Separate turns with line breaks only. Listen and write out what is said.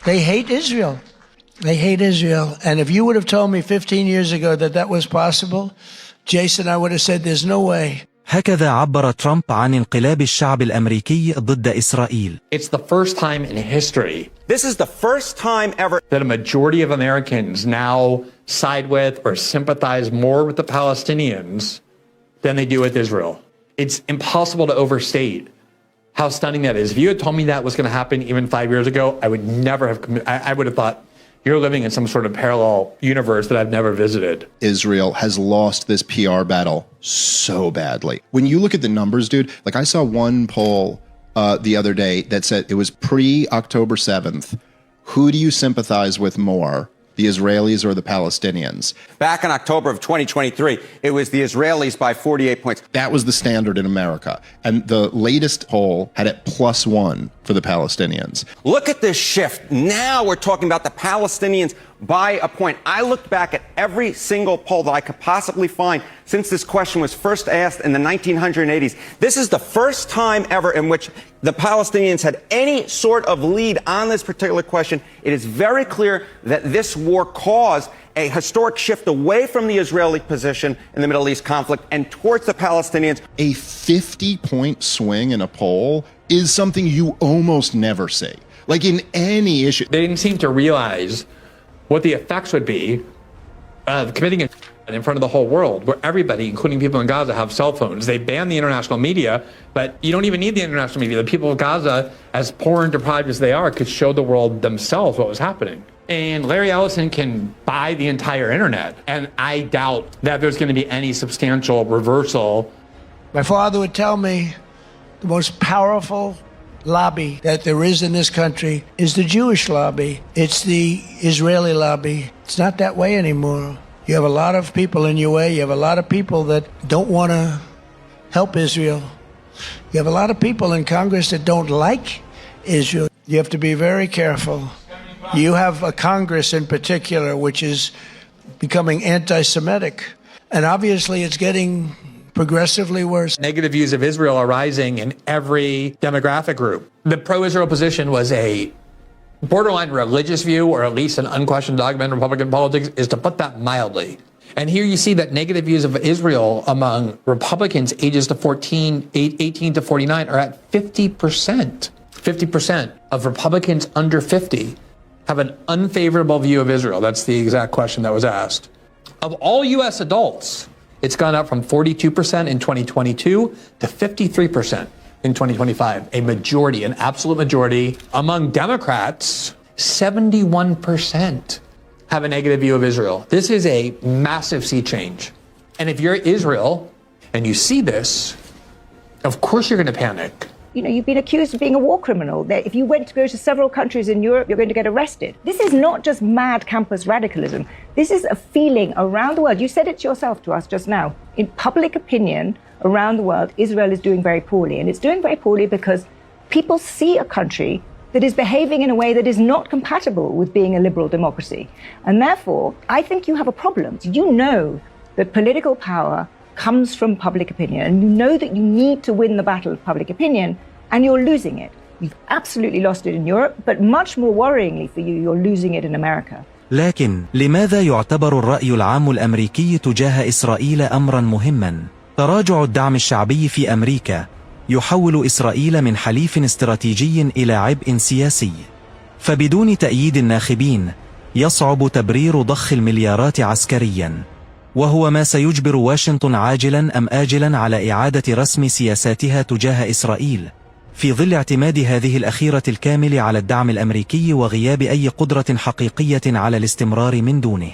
They hate Israel. They hate Israel. And if you would have told me 15 years ago that that was possible, Jason, I would have said there's no way.
هكذا عبر ترامب عن انقلاب الشعب الأمريكي ضد إسرائيل.
It's the first time in history.
This is the first time ever
that a majority of Americans now side with or sympathize more with the Palestinians than they do with Israel. It's impossible to overstate how stunning that is. If you had told me that was going to happen even 5 years ago, I would never have, I would have thought, you're living in some sort of parallel universe that I've never visited.
Israel has lost this PR battle so badly. When you look at the numbers, dude, like I saw one poll the other day that said it was pre-October 7th. Who do you sympathize with more, the Israelis or the Palestinians?
Back in October of 2023, it was the Israelis by 48 points.
That was the standard in America. And the latest poll had it +1 for the Palestinians.
Look at this shift. Now we're talking about the Palestinians by a point. I looked back at every single poll that I could possibly find since this question was first asked in the 1980s. This is the first time ever in which the Palestinians had any sort of lead on this particular question. It is very clear that this war caused a historic shift away from the Israeli position in the Middle East conflict and towards the Palestinians.
A 50-point swing in a poll is something you almost never see. Like in any issue.
They didn't seem to realize what the effects would be of committing in front of the whole world, where everybody, including people in Gaza, have cell phones. They ban the international media, but you don't even need the international media. The people of Gaza, as poor and deprived as they are, could show the world themselves what was happening. And Larry Ellison can buy the entire internet, and I doubt that there's going to be any substantial reversal.
My father would tell me the most powerful lobby that there is in this country is the Jewish lobby. It's the Israeli lobby. It's not that way anymore. You have a lot of people in your way. You have a lot of people that don't want to help Israel. You have a lot of people in Congress that don't like Israel. You have to be very careful. You have a Congress in particular which is becoming anti-Semitic. And obviously it's getting progressively worse.
Negative views of Israel are rising in every demographic group. The pro-Israel position was a borderline religious view, or at least an unquestioned dogma in Republican politics, is to put that mildly. And here you see that negative views of Israel among Republicans ages to 18 to 49 are at 50%. 50% of Republicans under 50 have an unfavorable view of Israel. That's the exact question that was asked. Of all U.S. adults, it's gone up from 42% in 2022 to 53% in 2025. A majority, an absolute majority. Among Democrats, 71% have a negative view of Israel. This is a massive sea change. And if you're Israel and you see this, of course you're going to panic.
You know, you've been accused of being a war criminal. That if you went to go to several countries in Europe, you're going to get arrested. This is not just mad campus radicalism. This is a feeling around the world. You said it yourself to us just now. In public opinion around the world, Israel is doing very poorly. And it's doing very poorly because people see a country that is behaving in a way that is not compatible with being a liberal democracy. And therefore, I think you have a problem. You know that political power comes from public opinion, and you know that you need to win the battle of public opinion, and you're losing it. You've absolutely lost it in Europe, but much more worryingly for you, you're losing it in America.
لكن لماذا يعتبر الرأي العام الأمريكي تجاه إسرائيل أمرا مهما؟ تراجع الدعم الشعبي في أمريكا يحول إسرائيل من حليف استراتيجي إلى عبء سياسي. فبدون تأييد الناخبين يصعب تبرير ضخ المليارات عسكريا، وهو ما سيجبر واشنطن عاجلا أم آجلا على إعادة رسم سياساتها تجاه إسرائيل، في ظل اعتماد هذه الأخيرة الكامل على الدعم الأمريكي وغياب أي قدرة حقيقية على الاستمرار من دونه.